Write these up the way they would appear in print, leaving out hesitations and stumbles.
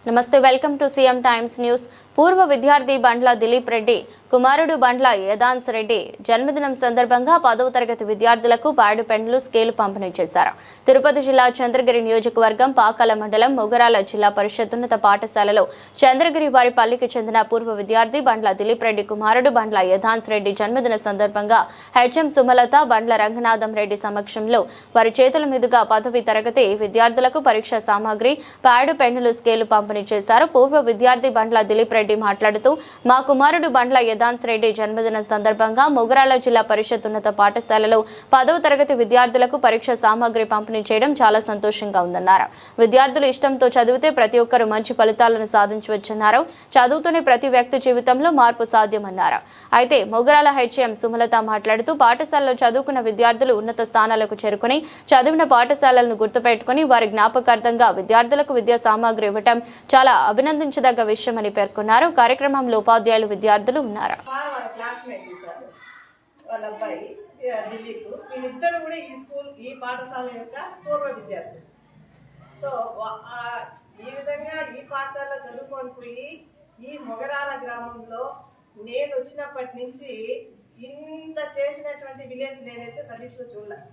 నమస్తే welcome to CM times news. పూర్వ విద్యార్థి బండ్ల దిలీప్ రెడ్డి కుమారుడు బండ్ల యదాన్స్ రెడ్డి జన్మదినం సందర్భంగా 10వ తరగతి విద్యార్థులకు ప్యాడ్ పెన్లు స్కేలు పంపిణీ చేశారు. తిరుపతి జిల్లా చంద్రగిరి నియోజకవర్గం పాకాల మండలం మొగరాల జిల్లా పరిషత్ ఉన్నత పాఠశాలలో చంద్రగిరి వారి పల్లికి చెందిన పూర్వ విద్యార్థి బండ్ల దిలీప్ రెడ్డి కుమారుడు బండ్ల యదాన్స్ రెడ్డి జన్మదిన సందర్భంగా హెచ్ఎం సుమలత బండ్ల రంగనాథం రెడ్డి సమక్షంలో వారి చేతుల మీదుగా 10వ తరగతి విద్యార్థులకు పరీక్ష సామాగ్రి ప్యాడ్ పెన్నులు స్కేలు పంపిణీ చేశారు. పూర్వ విద్యార్థి బండ్ల దిలీప్ రెడ్డి మాట్లాడుతూ మా కుమారుడు బండ్ల యదాన్స్ రెడ్డి జన్మదినం సందర్భంగా మొగరాల జిల్లా పరిషత్ ఉన్నత పాఠశాలలో 10వ తరగతి విద్యార్థులకు పరీక్ష సామాగ్రి పంపిణీ చేయడం చాలా సంతోషంగా ఉందన్నారు. విద్యార్థులు ఇష్టంతో చదివితే ప్రతి ఒక్కరూ మంచి ఫలితాలను సాధించవచ్చన్నారు. చదువుతూనే ప్రతి వ్యక్తి జీవితంలో మార్పు సాధ్యమన్నారు. అయితే మొగరాల హెచ్ఎం సుమలత మాట్లాడుతూ పాఠశాలలో చదువుకున్న విద్యార్థులు ఉన్నత స్థానాలకు చేరుకుని చదివిన పాఠశాలలను గుర్తుపెట్టుకుని వారి జ్ఞాపకార్థంగా విద్యార్థులకు విద్యా సామాగ్రి ఇవ్వటం చాలా అభినందించదగ్గ విషయమని పేర్కొన్నారు. కార్యక్రమంలో ఉపాధ్యాయులు విద్యార్థులు ఉన్నారు. వీళ్ళిద్దరు కూడా ఈ పాఠశాల యొక్క పూర్వ విద్యార్థులు. సో ఈ విధంగా ఈ పాఠశాలలో చదువుకొని పోయి ఈ మొగరాల గ్రామంలో నేను వచ్చినప్పటి నుంచి ఇంత చేసినటువంటి విలేజ్ నేనైతే సర్వీస్లో చూడలేదు.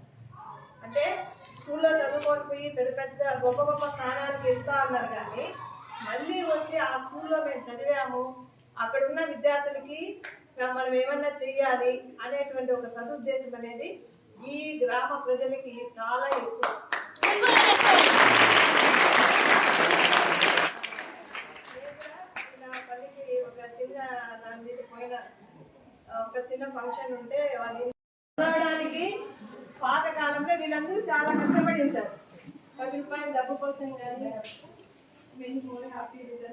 అంటే స్కూల్లో చదువుకొని పోయి పెద్ద పెద్ద గొప్ప గొప్ప స్థానాలకు వెళ్తా ఉన్నారు, కానీ మళ్ళీ వచ్చి ఆ స్కూల్లో మేము చదివాము, అక్కడ ఉన్న విద్యార్థులకి మనం ఏమన్నా చెయ్యాలి అనేటువంటి ఒక సదుద్దేశం అనేది ఈ గ్రామ ప్రజలకి చాలా ఎక్కువ. ఇలా పల్లికి ఒక చిన్న దాని మీద పోయిన ఒక చిన్న ఫంక్షన్ ఉంటే వాళ్ళు చదవడానికి పాత కాలంలో వీళ్ళందరూ చాలా కష్టపడి ఉంటారు. 10 రూపాయలు డబ్బు కోసం కానీ హ్యాపీ ఇప్పుడు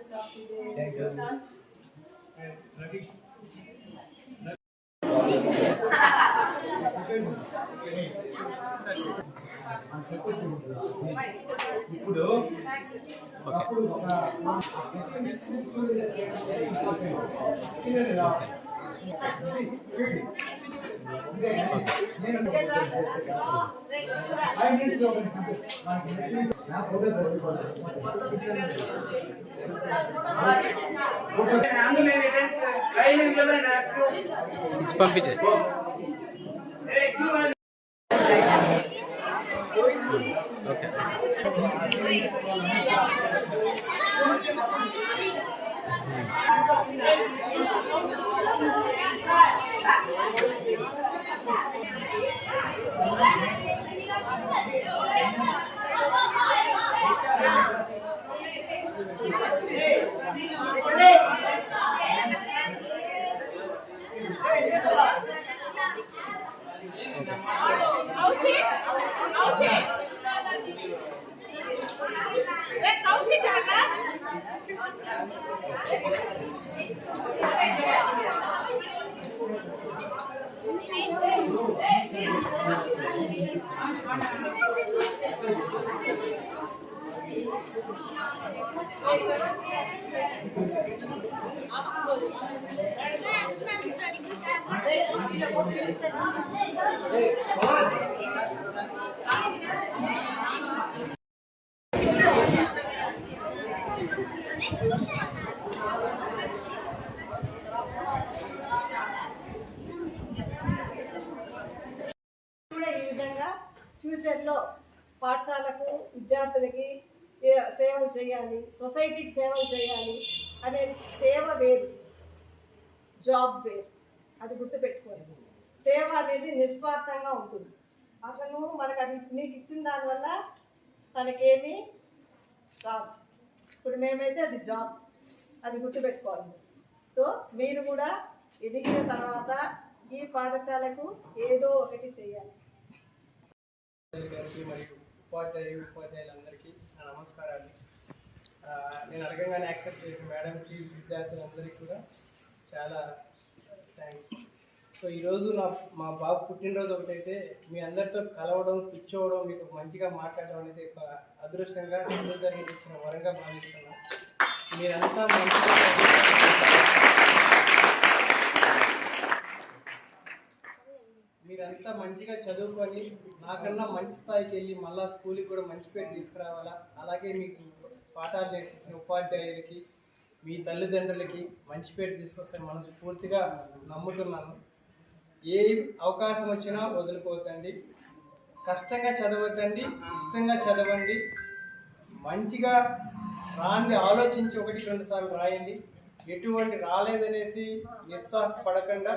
పంపించే ఓకే. ఈ విధంగా ఫ్యూచర్లో పాఠశాలకు విద్యార్థులకి సేవలు చేయాలి, సొసైటీకి సేవలు చేయాలి అనే సేవ వేరు, జాబ్ వేరు. అది గుర్తుపెట్టుకోవాలి. సేవ అనేది నిస్వార్థంగా ఉంటుంది. అతను మనకు అది మీకు ఇచ్చిన దానివల్ల తనకేమీ రాదు. ఇప్పుడు మేమైతే అది జాబ్, అది గుర్తుపెట్టుకోవాలి. సో మీరు కూడా ఎదిగిన తర్వాత ఈ పాఠశాలకు ఏదో ఒకటి చేయాలి. మరియు ఉపాధ్యాయులందరికీ నా నమస్కారాలు. నేను అడగంగానే యాక్సెప్ట్ చేసిన మేడంకి, విద్యార్థులందరికీ కూడా చాలా థ్యాంక్స్. సో ఈరోజు మా బాబు పుట్టినరోజు ఒకటైతే మీ అందరితో కలవడం, కూర్చోవడం, మీకు మంచిగా మాట్లాడడం అనేది ఒక అదృష్టంగా చంద్రుగారి ఇచ్చిన వరంగా భావిస్తున్నాను. మీరంతా మంచిగా మీరంతా మంచిగా చదువుకొని నాకన్నా మంచి స్థాయికి వెళ్ళి మళ్ళీ స్కూల్కి కూడా మంచి పేరు తీసుకురావాలా. అలాగే మీకు పాఠాలు నేర్పించిన ఉపాధ్యాయులకి, మీ తల్లిదండ్రులకి మంచి పేరు తీసుకొస్తారని మనస్ఫూర్తిగా నమ్ముతున్నాను. ఏ అవకాశం వచ్చినా వదులుకోవద్దండి, కష్టంగా చదవద్దండి, ఇష్టంగా చదవండి, మంచిగా రాంది ఆలోచించి 1-2 సార్లు రాయండి. ఎటువంటి రాలేదనేసి నిరుత్సాహపడకుండా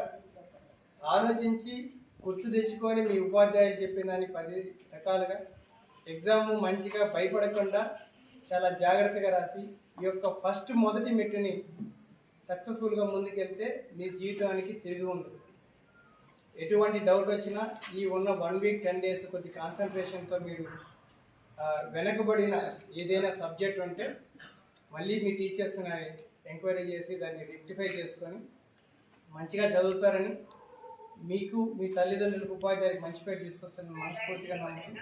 ఆలోచించి గుర్తు తెచ్చుకొని మీ ఉపాధ్యాయులు చెప్పిన దాన్ని 10 రకాలుగా ఎగ్జామ్ మంచిగా భయపడకుండా చాలా జాగ్రత్తగా రాసి ఈ యొక్క మొదటి మెట్టుని సక్సెస్ఫుల్గా ముందుకెళ్తే మీ జీవితానికి తిరిగి ఉండదు. ఎటువంటి డౌట్ వచ్చినా ఈ ఉన్న 1 వీక్ 10 డేస్ కొద్ది కాన్సన్ట్రేషన్తో మీరు వెనకబడిన ఏదైనా సబ్జెక్ట్ ఉంటే మళ్ళీ మీ టీచర్స్ని ఎంక్వైరీ చేసి దాన్ని రెక్టిఫై చేసుకొని మంచిగా చదువుతారని, మీకు మీ తల్లిదండ్రులకు ఉపాధ్యాయులకు మంచి పేరు తీసుకొస్తారని మనస్ఫూర్తిగా నమ్ముతూ